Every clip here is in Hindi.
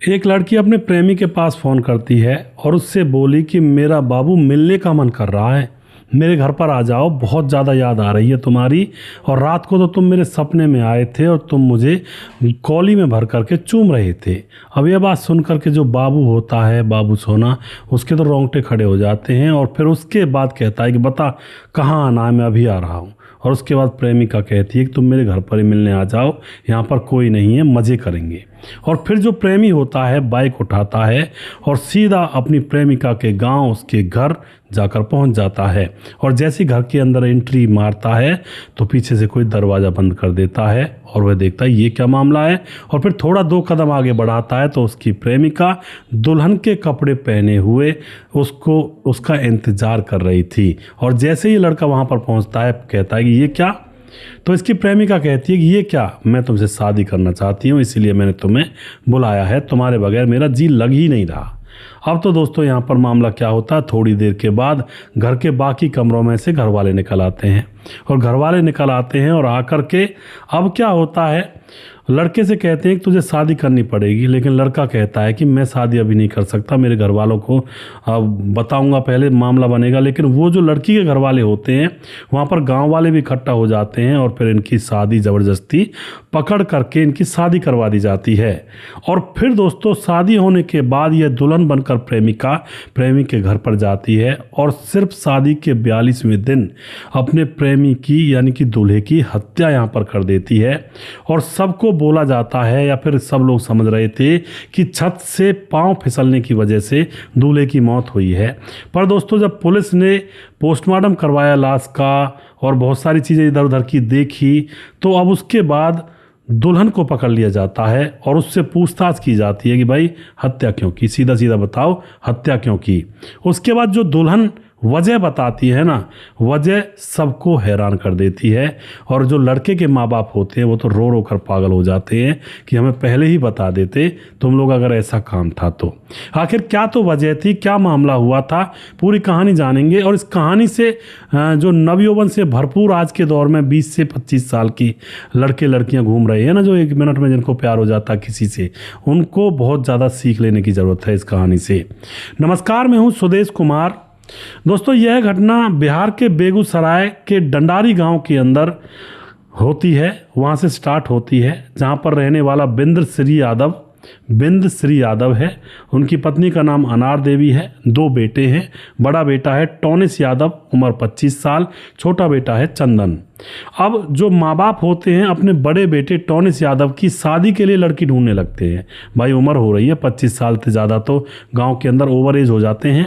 एक लड़की अपने प्रेमी के पास फ़ोन करती है और उससे बोली कि मेरा बाबू मिलने का मन कर रहा है, मेरे घर पर आ जाओ, बहुत ज़्यादा याद आ रही है तुम्हारी। और रात को तो तुम मेरे सपने में आए थे और तुम मुझे कौली में भर करके चूम रहे थे। अब यह बात सुन करके जो बाबू होता है, बाबू सोना, उसके तो रोंगटे खड़े हो जाते हैं। और फिर उसके बाद कहता है कि बता कहाँ आना है, मैं अभी आ रहा हूँ। और उसके बाद प्रेमिका कहती है कि तुम मेरे घर पर ही मिलने आ जाओ, यहाँ पर कोई नहीं है, मज़े करेंगे। और फिर जो प्रेमी होता है बाइक उठाता है और सीधा अपनी प्रेमिका के गांव, उसके घर जाकर पहुंच जाता है। और जैसे घर के अंदर एंट्री मारता है तो पीछे से कोई दरवाज़ा बंद कर देता है और वह देखता है ये क्या मामला है। और फिर थोड़ा 2 कदम आगे बढ़ाता है तो उसकी प्रेमिका दुल्हन के कपड़े पहने हुए उसको उसका इंतज़ार कर रही थी। और जैसे ही लड़का वहाँ पर पहुँचता है कहता है कि ये क्या। तो इसकी प्रेमिका कहती है कि ये क्या, मैं तुमसे शादी करना चाहती हूँ, इसीलिए मैंने तुम्हें बुलाया है, तुम्हारे बगैर मेरा जी लग ही नहीं रहा। अब तो दोस्तों यहाँ पर मामला क्या होता है, थोड़ी देर के बाद घर के बाकी कमरों में से घर वाले निकल आते हैं। और घर वाले निकल आते हैं और आकर के अब क्या होता है, लड़के से कहते हैं कि तुझे शादी करनी पड़ेगी। लेकिन लड़का कहता है कि मैं शादी अभी नहीं कर सकता, मेरे घर वालों को बताऊंगा, पहले मामला बनेगा। लेकिन वो जो लड़की के घर वाले होते हैं वहाँ पर गांव वाले भी इकट्ठा हो जाते हैं और फिर इनकी शादी ज़बरदस्ती पकड़ करके इनकी शादी करवा दी जाती है। और फिर दोस्तों शादी होने के बाद यह दुल्हन बनकर प्रेमिका प्रेमी के घर पर जाती है और सिर्फ शादी के 42वें दिन अपने प्रेमी की यानी कि दूल्हे की हत्या यहाँ पर कर देती है। और सबको बोला जाता है या फिर सब लोग समझ रहे थे कि छत से पांव फिसलने की वजह से दूल्हे की मौत हुई है। पर दोस्तों जब पुलिस ने पोस्टमार्टम करवाया लाश का और बहुत सारी चीज़ें इधर उधर की देखी तो अब उसके बाद दुल्हन को पकड़ लिया जाता है और उससे पूछताछ की जाती है कि भाई हत्या क्यों की, सीधा सीधा बताओ हत्या क्यों की। उसके बाद जो दुल्हन वजह बताती है ना, वजह सबको हैरान कर देती है। और जो लड़के के माँ बाप होते हैं वो तो रो रो कर पागल हो जाते हैं कि हमें पहले ही बता देते तुम लोग अगर ऐसा काम था तो। आखिर क्या तो वजह थी, क्या मामला हुआ था, पूरी कहानी जानेंगे। और इस कहानी से जो नवयौवन से भरपूर आज के दौर में 20 से 25 साल की लड़के लड़कियां घूम रहे हैं ना, जो 1 मिनट में जिनको प्यार हो जाता है किसी से, उनको बहुत ज़्यादा सीख लेने की ज़रूरत है इस कहानी से। नमस्कार, मैं हूँ सुदेश कुमार। दोस्तों यह घटना बिहार के बेगूसराय के डंडारी गांव के अंदर होती है, वहां से स्टार्ट होती है, जहां पर रहने वाला बिंद श्री यादव है। उनकी पत्नी का नाम अनार देवी है। 2 बेटे हैं। बड़ा बेटा है टोनिस यादव, उम्र 25 साल, छोटा बेटा है चंदन। अब जो माँ बाप होते हैं अपने बड़े बेटे टोनिस यादव की शादी के लिए लड़की ढूंढने लगते हैं। भाई उम्र हो रही है 25 साल से ज़्यादा तो गांव के अंदर ओवर एज हो जाते हैं।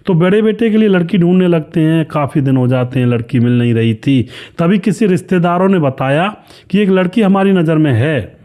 तो बड़े बेटे के लिए लड़की ढूंढने लगते हैं। काफ़ी दिन हो जाते हैं, लड़की मिल नहीं रही थी। तभी किसी रिश्तेदारों ने बताया कि एक लड़की हमारी नज़र में है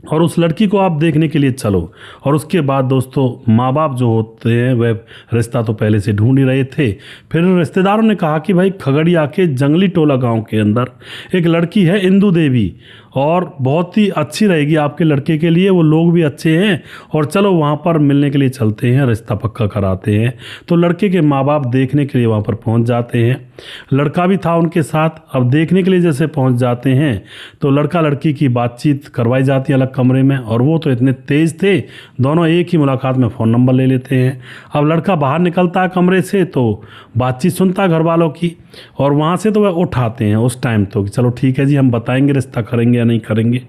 और उस लड़की को आप देखने के लिए चलो। और उसके बाद दोस्तों माँ बाप जो होते हैं वह रिश्ता तो पहले से ढूंढ ही रहे थे। फिर रिश्तेदारों ने कहा कि भाई खगड़िया के जंगली टोला गांव के अंदर एक लड़की है इंदू देवी, और बहुत ही अच्छी रहेगी आपके लड़के के लिए, वो लोग भी अच्छे हैं, और चलो वहाँ पर मिलने के लिए चलते हैं, रिश्ता पक्का कराते हैं। तो लड़के के माँ बाप देखने के लिए वहाँ पर पहुँच जाते हैं। लड़का भी था उनके साथ। अब देखने के लिए जैसे पहुँच जाते हैं तो लड़का लड़की की बातचीत करवाई जाती है अलग कमरे में, और वो तो इतने तेज़ थे, दोनों एक ही मुलाकात में फ़ोन नंबर ले लेते हैं। अब लड़का बाहर निकलता है कमरे से तो बातचीत सुनता है घर वालों की, और वहाँ से तो वह उठाते हैं उस टाइम तो कि चलो ठीक है जी, हम बताएंगे रिश्ता करेंगे या नहीं करेंगे।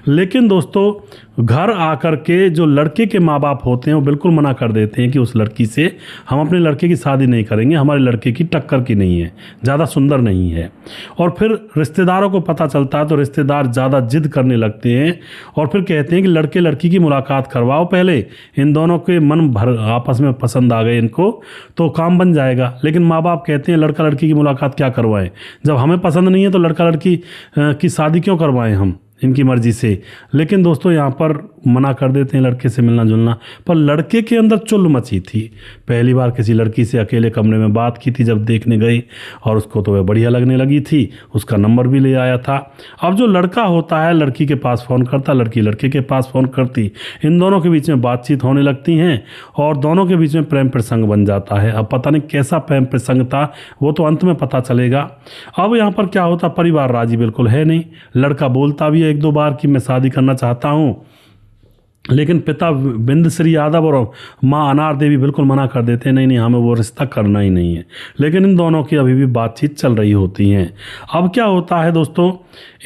लेकिन दोस्तों घर आकर के जो लड़के के माँ बाप होते हैं वो बिल्कुल मना कर देते हैं कि उस लड़की से हम अपने लड़के की शादी नहीं करेंगे, हमारे लड़के की टक्कर की नहीं है, ज़्यादा सुंदर नहीं है। और फिर रिश्तेदारों को पता चलता है तो रिश्तेदार ज़्यादा जिद करने लगते हैं और फिर कहते हैं कि लड़के लड़की की मुलाकात करवाओ पहले, इन दोनों के मन भर आपस में पसंद आ गए इनको तो काम बन जाएगा। लेकिन माँ बाप कहते हैं लड़का लड़की की मुलाकात क्या करवाएं, जब हमें पसंद नहीं है तो लड़का लड़की की शादी क्यों करवाएं हम इनकी मर्जी से। लेकिन दोस्तों यहाँ पर मना कर देते हैं लड़के से मिलना जुलना। पर लड़के के अंदर चुल मची थी। पहली बार किसी लड़की से अकेले कमरे में बात की थी जब देखने गई, और उसको तो वह बढ़िया लगने लगी थी, उसका नंबर भी ले आया था। अब जो लड़का होता है लड़की के पास फ़ोन करता, लड़की लड़के के पास फ़ोन करती, इन दोनों के बीच में बातचीत होने लगती हैं और दोनों के बीच में प्रेम प्रसंग बन जाता है। अब पता नहीं कैसा प्रेम प्रसंग था, वो तो अंत में पता चलेगा। अब यहाँ पर क्या होता, परिवार राजी बिल्कुल है नहीं। लड़का बोलता भी है 1-2 बार कि मैं शादी करना चाहता हूँ, लेकिन पिता बिंदश्री यादव और माँ अनार देवी बिल्कुल मना कर देते हैं, नहीं नहीं हमें वो रिश्ता करना ही नहीं है। लेकिन इन दोनों की अभी भी बातचीत चल रही होती हैं। अब क्या होता है दोस्तों,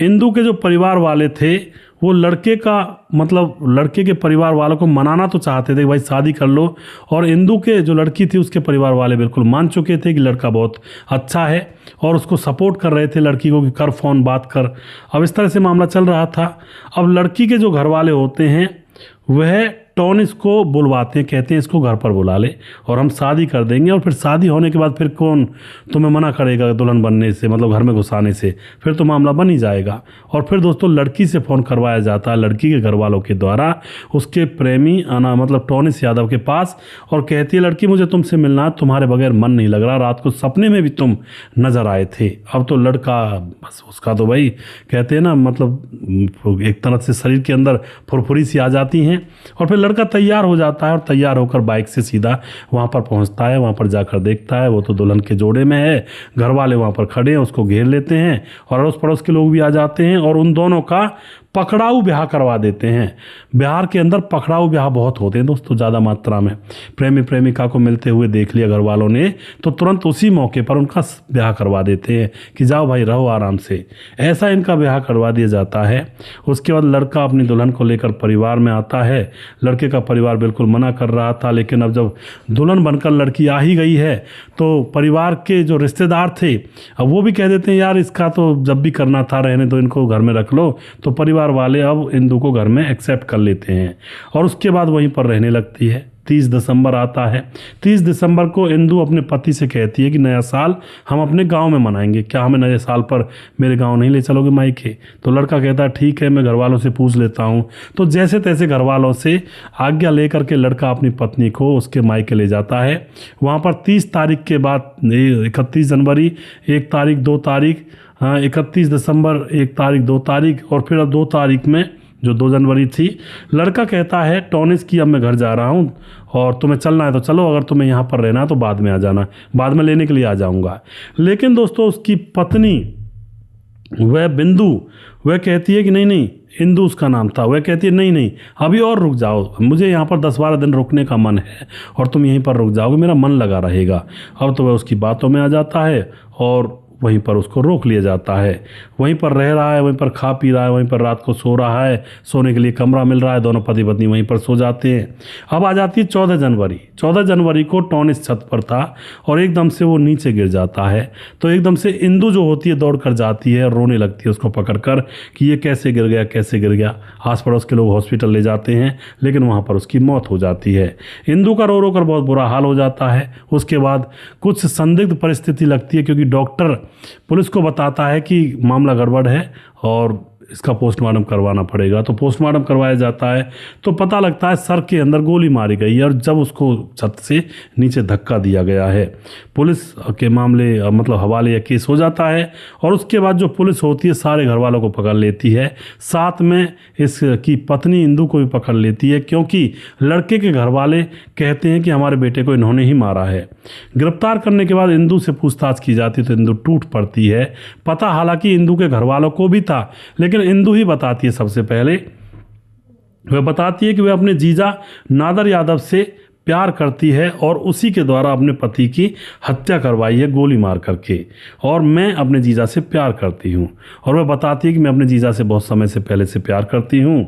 इंदु के जो परिवार वाले थे वो लड़के का मतलब लड़के के परिवार वालों को मनाना तो चाहते थे कि भाई शादी कर लो, और इंदु के जो लड़की थी उसके परिवार वाले बिल्कुल मान चुके थे कि लड़का बहुत अच्छा है और उसको सपोर्ट कर रहे थे लड़की को कि कर फ़ोन बात कर। अब इस तरह से मामला चल रहा था। अब लड़की के जो घर वाले होते हैं वह टॉनिस को बुलवाते हैं, कहते हैं इसको घर पर बुला ले और हम शादी कर देंगे, और फिर शादी होने के बाद फिर कौन तुम्हें मना करेगा दुल्हन बनने से, मतलब घर में घुसाने से, फिर तो मामला बन ही जाएगा। और फिर दोस्तों लड़की से फ़ोन करवाया जाता है लड़की के घर वालों के द्वारा उसके प्रेमी मतलब टॉनिस यादव के पास, और कहती है लड़की मुझे तुमसे मिलना है, तुम्हारे बगैर मन नहीं लग रहा, रात को सपने में भी तुम नज़र आए थे। अब तो लड़का बस उसका तो भाई कहते हैं ना मतलब एक तरह से शरीर के अंदर फुरफुरी सी आ जाती हैं, और फिर लड़का तैयार हो जाता है और तैयार होकर बाइक से सीधा वहाँ पर पहुँचता है। वहाँ पर जाकर देखता है वो तो दुल्हन के जोड़े में है, घर वाले वहाँ पर खड़े हैं, उसको घेर लेते हैं और अड़ोस पड़ोस के लोग भी आ जाते हैं और उन दोनों का पकड़ाऊ ब्याह करवा देते हैं। बिहार के अंदर पकड़ाऊ ब्याह बहुत होते हैं दोस्तों, ज़्यादा मात्रा में। प्रेमी प्रेमिका को मिलते हुए देख लिया घर वालों ने तो तुरंत उसी मौके पर उनका ब्याह करवा देते हैं कि जाओ भाई रहो आराम से, ऐसा इनका ब्याह करवा दिया जाता है। उसके बाद लड़का अपनी दुल्हन को लेकर परिवार में आता है। लड़के का परिवार बिल्कुल मना कर रहा था, लेकिन अब जब दुल्हन बनकर लड़की आ ही गई है तो परिवार के जो रिश्तेदार थे अब वो भी कह देते हैं यार इसका तो जब भी करना था रहने दो, इनको घर में रख लो। तो परिवार वाले अब इंदु को घर में एक्सेप्ट कर लेते हैं और उसके बाद वहीं पर रहने लगती है। 30 दिसंबर आता है। 30 दिसंबर को इंदु अपने पति से कहती है कि नया साल हम अपने गांव में मनाएंगे, क्या हमें नए साल पर मेरे गांव नहीं ले चलोगे मायके? तो लड़का कहता है ठीक है मैं घर वालों से पूछ लेता हूं। तो जैसे तैसे घर वालों से आज्ञा लेकर के लड़का अपनी पत्नी को उसके मायके ले जाता है। वहाँ पर 30 तारीख के बाद 31 जनवरी 1 तारीख 2 तारीख 31 दिसंबर 1 तारीख 2 तारीख और फिर अब 2 तारीख में जो 2 जनवरी थी, लड़का कहता है टॉनिस की अब मैं घर जा रहा हूँ और तुम्हें चलना है तो चलो, अगर तुम्हें यहाँ पर रहना है तो बाद में आ जाना, बाद में लेने के लिए आ जाऊँगा। लेकिन दोस्तों उसकी पत्नी वह बिंदु वह कहती है कि नहीं नहीं, इंदु उसका नाम था, वह कहती है नहीं नहीं अभी और रुक जाओ, मुझे यहाँ पर 10-12 दिन रुकने का मन है और तुम यहीं पर रुक जाओगे, मेरा मन लगा रहेगा। अब तो वह उसकी बातों में आ जाता है और वहीं पर उसको रोक लिया जाता है। वहीं पर रह रहा है, वहीं पर खा पी रहा है, वहीं पर रात को सो रहा है, सोने के लिए कमरा मिल रहा है, दोनों पति पत्नी वहीं पर सो जाते हैं। अब आ जाती है 14 जनवरी। 14 जनवरी को टॉनिस छत पर था और एकदम से वो नीचे गिर जाता है। तो एकदम से इंदु जो होती है दौड़ कर जाती है, रोने लगती है उसको पकड़ कर कि ये कैसे गिर गया कैसे गिर गया। आस पड़ोस के लोग हॉस्पिटल ले जाते हैं लेकिन वहाँ पर उसकी मौत हो जाती है। इंदु का रो रो कर बहुत बुरा हाल हो जाता है। उसके बाद कुछ संदिग्ध परिस्थिति लगती है क्योंकि डॉक्टर पुलिस को बताता है कि मामला गड़बड़ है और इसका पोस्टमार्टम करवाना पड़ेगा। तो पोस्टमार्टम करवाया जाता है तो पता लगता है सर के अंदर गोली मारी गई है और जब उसको छत से नीचे धक्का दिया गया है। पुलिस के मामले मतलब हवाले या केस हो जाता है और उसके बाद जो पुलिस होती है सारे घर वालों को पकड़ लेती है, साथ में इसकी पत्नी इंदु को भी पकड़ लेती है क्योंकि लड़के के घर वाले कहते हैं कि हमारे बेटे को इन्होंने ही मारा है। गिरफ्तार करने के बाद इंदु से पूछताछ की जाती तो इंदु टूट पड़ती है। पता हालांकि इंदु के घर वालों को भी था लेकिन इंदु ही बताती है सबसे पहले। वह बताती है कि वह अपने जीजा नादर यादव से प्यार करती है और उसी के द्वारा अपने पति की हत्या करवाई है गोली मार करके, और मैं अपने जीजा से प्यार करती हूँ। और वह बताती है कि मैं अपने जीजा से बहुत समय से पहले से प्यार करती हूँ।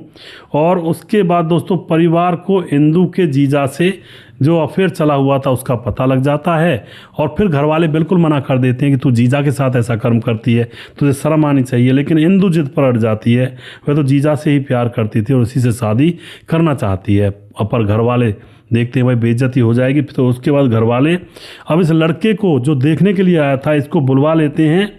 और उसके बाद दोस्तों परिवार को इंदु के जीजा से जो अफेयर चला हुआ था उसका पता लग जाता है और फिर घर वाले बिल्कुल मना कर देते हैं कि तू जीजा के साथ ऐसा कर्म करती है, तुझे शर्म आनी चाहिए। लेकिन इंदु जिद पर अड़ जाती है, वह तो जीजा से ही प्यार करती थी और उसी से शादी करना चाहती है। पर घर वाले देखते हैं भाई बेइज्जती हो जाएगी, तो उसके बाद घर वाले अब इस लड़के को जो देखने के लिए आया था इसको बुलवा लेते हैं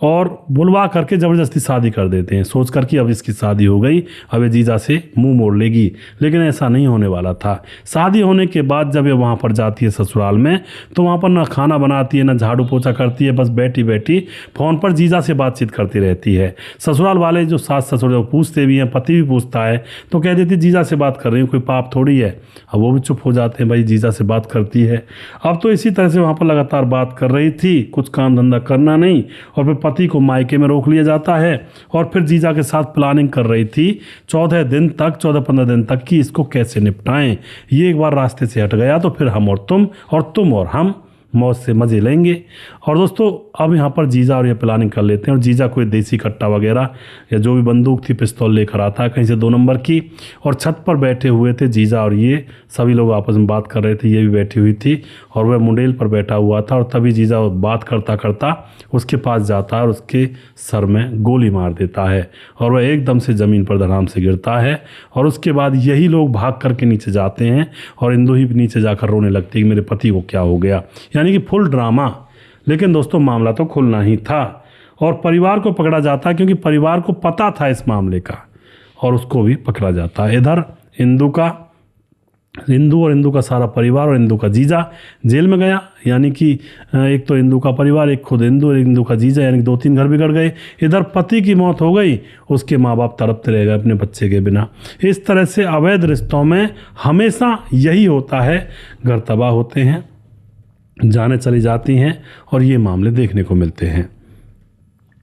और बुलवा करके ज़बरदस्ती शादी कर देते हैं, सोच कर कि अब इसकी शादी हो गई, अब ये जीजा से मुंह मोड़ लेगी। लेकिन ऐसा नहीं होने वाला था। शादी होने के बाद जब ये वहाँ पर जाती है ससुराल में तो वहाँ पर ना खाना बनाती है ना झाड़ू पोछा करती है, बस बैठी बैठी फ़ोन पर जीजा से बातचीत करती रहती है। ससुराल वाले जो सास ससुर जो पूछते भी हैं, पति भी पूछता है तो कह देती जीजा से बात कर रही हूँ, कोई पाप थोड़ी है। अब वो भी चुप हो जाते हैं, भाई जीजा से बात करती है। अब तो इसी तरह से वहाँ पर लगातार बात कर रही थी, कुछ काम धंधा करना नहीं, और फिर पति को मायके में रोक लिया जाता है और फिर जीजा के साथ प्लानिंग कर रही थी 14-15 दिन तक कि इसको कैसे निपटाएं। ये एक बार रास्ते से हट गया तो फिर हम और तुम और हम मौज से मज़े लेंगे। और दोस्तों अब यहाँ पर जीजा और ये प्लानिंग कर लेते हैं और जीजा कोई देसी कट्टा वगैरह या जो भी बंदूक थी पिस्तौल लेकर आता है कहीं से 2 नंबर की, और छत पर बैठे हुए थे जीजा और ये सभी लोग आपस में बात कर रहे थे, ये भी बैठी हुई थी और वह मुंडेल पर बैठा हुआ था। और तभी जीजा बात करता करता उसके पास जाता है और उसके सर में गोली मार देता है और वह एकदम से ज़मीन पर धड़ाम से गिरता है। और उसके बाद यही लोग भाग करके नीचे जाते हैं और इंदु ही नीचे जाकर रोने लगती है कि मेरे पति को क्या हो गया, यानी कि फुल ड्रामा। लेकिन दोस्तों मामला तो खुलना ही था और परिवार को पकड़ा जाता है क्योंकि परिवार को पता था इस मामले का और उसको भी पकड़ा जाता है। इधर इंदु और इंदु का सारा परिवार और इंदु का जीजा जेल में गया, यानी कि एक तो इंदु का परिवार, एक खुद इंदु और इंदु का जीजा, यानी कि 2-3 घर बिगड़ गए। इधर पति की मौत हो गई, उसके माँ बाप तड़पते रह गए अपने बच्चे के बिना। इस तरह से अवैध रिश्तों में हमेशा यही होता है, घर तबाह होते हैं, जाने चली जाती हैं और ये मामले देखने को मिलते हैं।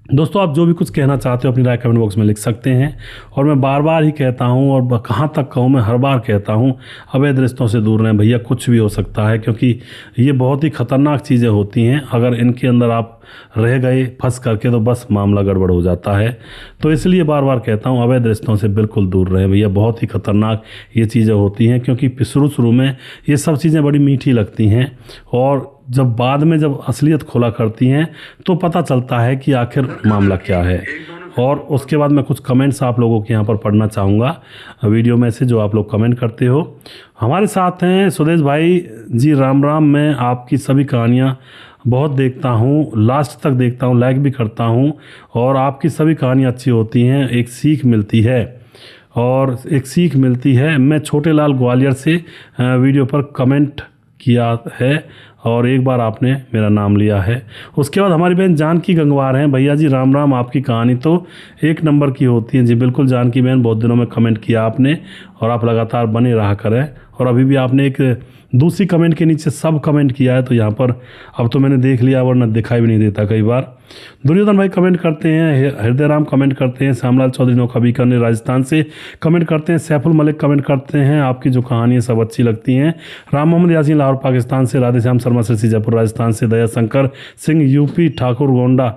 दोस्तों आप जो भी कुछ कहना चाहते हो अपनी राय कमेंट बॉक्स में लिख सकते हैं। और मैं बार बार ही कहता हूँ और कहाँ तक कहूँ, मैं हर बार कहता हूँ अवैध रिश्तों से दूर रहें भैया, कुछ भी हो सकता है क्योंकि ये बहुत ही ख़तरनाक चीज़ें होती हैं। अगर इनके अंदर आप रह गए फंस करके तो बस मामला गड़बड़ हो जाता है। तो इसलिए बार बार कहता हूँ अवैध रिश्तों से बिल्कुल दूर रहें भैया, बहुत ही ख़तरनाक ये चीज़ें होती हैं क्योंकि शुरू में ये सब चीज़ें बड़ी मीठी लगती हैं और जब बाद में जब असलियत खुला करती हैं तो पता चलता है कि आखिर मामला क्या है। और उसके बाद मैं कुछ कमेंट्स आप लोगों के यहाँ पर पढ़ना चाहूँगा वीडियो में से जो आप लोग कमेंट करते हो। हमारे साथ हैं सुदेश भाई जी, राम राम। मैं आपकी सभी कहानियाँ बहुत देखता हूँ, लास्ट तक देखता हूँ, लाइक भी करता हूँ और आपकी सभी कहानियाँ अच्छी होती हैं, एक सीख मिलती है। मैं छोटे लाल ग्वालियर से वीडियो पर कमेंट किया है और एक बार आपने मेरा नाम लिया है। उसके बाद हमारी बहन जानकी गंगवार हैं, भैया जी राम राम, आपकी कहानी तो 1 नंबर की होती है। जी बिल्कुल जानकी बहन, बहुत दिनों में कमेंट किया आपने और आप लगातार बने रहा करें। और अभी भी आपने एक दूसरी कमेंट के नीचे सब कमेंट किया है तो यहाँ पर अब तो मैंने देख लिया वरना दिखाई भी नहीं देता कई बार। दुर्योधन भाई कमेंट करते हैं, हृदय राम कमेंट करते हैं, श्यामलाल चौधरी नौका बीकानेर राजस्थान से कमेंट करते हैं, सैफुल मलिक कमेंट करते हैं, आपकी जो कहानियाँ सब अच्छी लगती हैं। राम मोहम्मद यासीन लाहौर पाकिस्तान से, राधे श्याम शर्मा सिरसी जयपुर राजस्थान से, दया शंकर सिंह यूपी ठाकुर गोंडा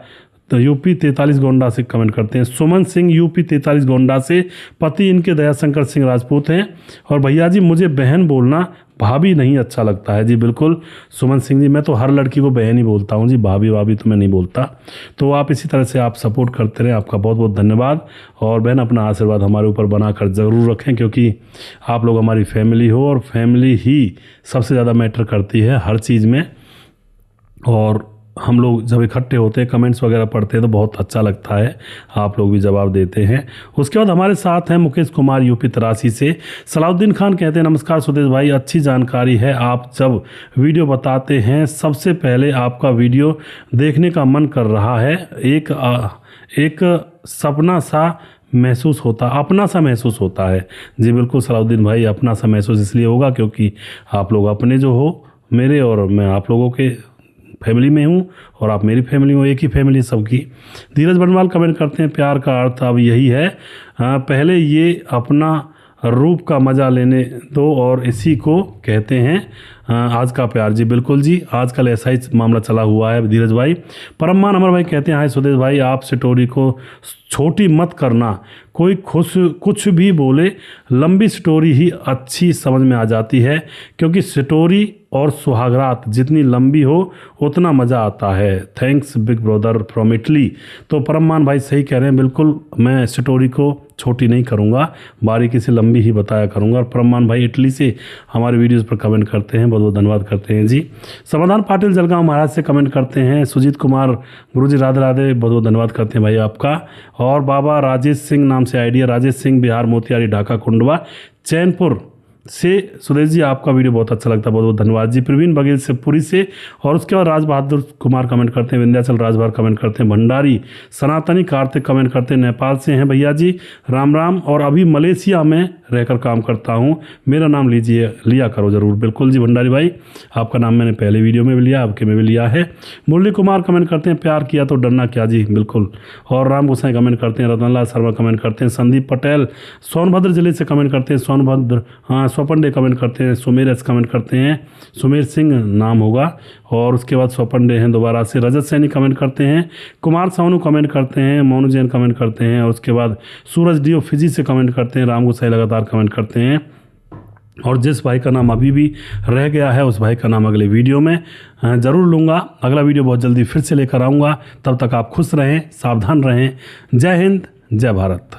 तो यूपी 43 गोंडा से कमेंट करते हैं। सुमन सिंह यूपी 43 गोंडा से, पति इनके दयाशंकर सिंह राजपूत हैं। और भैया जी मुझे बहन बोलना भाभी नहीं अच्छा लगता है। जी बिल्कुल सुमन सिंह जी, मैं तो हर लड़की को बहन ही बोलता हूँ जी, भाभी तो मैं नहीं बोलता। तो आप इसी तरह से आप सपोर्ट करते रहें, आपका बहुत बहुत धन्यवाद। और बहन अपना आशीर्वाद हमारे ऊपर बनाकर ज़रूर रखें क्योंकि आप लोग हमारी फैमिली हो और फैमिली ही सबसे ज़्यादा मैटर करती है हर चीज़ में। और हम लोग जब इकट्ठे होते हैं कमेंट्स वगैरह पढ़ते हैं तो बहुत अच्छा लगता है, आप लोग भी जवाब देते हैं। उसके बाद हमारे साथ हैं मुकेश कुमार यूपी 83 से। सलाउद्दीन खान कहते हैं नमस्कार सुदेश भाई, अच्छी जानकारी है, आप जब वीडियो बताते हैं सबसे पहले आपका वीडियो देखने का मन कर रहा है। एक सपना सा अपना सा महसूस होता है। जी बिल्कुल सलाउद्दीन भाई, अपना सा महसूस इसलिए होगा क्योंकि आप लोग अपने जो हो मेरे और मैं आप लोगों के फैमिली में हूँ और आप मेरी फैमिली हो, एक ही फैमिली सबकी। धीरज बनवाल कमेंट करते हैं प्यार का अर्थ अब यही है, पहले ये अपना रूप का मज़ा लेने दो और इसी को कहते हैं आज का प्यार। जी बिल्कुल जी, आजकल ऐसा ही मामला चला हुआ है धीरज भाई। परममान अमर भाई कहते हैं हाय सुदेश भाई, आप स्टोरी को छोटी मत करना, कोई कुछ भी बोले, लंबी स्टोरी ही अच्छी समझ में आ जाती है क्योंकि स्टोरी और सुहागरात जितनी लंबी हो उतना मज़ा आता है। Thanks big brother from Italy. तो परममान भाई सही कह रहे हैं, बिल्कुल मैं स्टोरी को छोटी नहीं करूँगा, बारीकी से लंबी ही बताया करूँगा। और परममान भाई इटली से हमारे वीडियोज़ पर कमेंट करते हैं, बहुत बहुत धन्यवाद करते हैं जी। समाधान पाटिल जलगांव महाराज से कमेंट करते हैं। सुजीत कुमार गुरुजी राधे राधे, बहुत बहुत धन्यवाद करते हैं भाई आपका। और बाबा राजेश सिंह नाम से आइडिया, राजेश सिंह बिहार मोतिहारी ढाका कुंडवा चैनपुर से सुदेश जी आपका वीडियो बहुत अच्छा लगता है, बहुत बहुत धन्यवाद जी। प्रवीण बघेल से पुरी से, और उसके बाद राज बहादुर कुमार कमेंट करते हैं, विंध्याचल राजभर कमेंट करते हैं, भंडारी सनातनी कार्तिक कमेंट करते हैं, नेपाल से हैं भैया जी, राम राम। और अभी मलेशिया में रहकर काम करता हूँ, मेरा नाम लिया करो ज़रूर। बिल्कुल जी भंडारी भाई, आपका नाम मैंने पहले वीडियो में भी लिया, आपके में भी लिया है। मुरली कुमार कमेंट करते हैं, प्यार किया तो डरना क्या जी, बिल्कुल। और राम गोसाई कमेंट करते हैं, रतनलाल शर्मा कमेंट करते हैं, संदीप पटेल सोनभद्र जिले से कमेंट करते हैं, सोनभद्र हाँ स्वपंडे कमेंट करते हैं, सुमेर एस कमेंट करते हैं, सुमेर सिंह नाम होगा। और उसके बाद स्वपंडे हैं दोबारा से, रजत सैनी कमेंट करते हैं, कुमार सानू कमेंट करते हैं, मोनू जैन कमेंट करते हैं, और उसके बाद सूरज डीओ फिजी से कमेंट करते हैं, राम गोसाई लगातार कमेंट करते हैं। और जिस भाई का नाम अभी भी रह गया है उस भाई का नाम अगले वीडियो में ज़रूर लूँगा। अगला वीडियो बहुत जल्दी फिर से लेकर आऊँगा, तब तक आप खुश रहें, सावधान रहें। जय हिंद, जय भारत।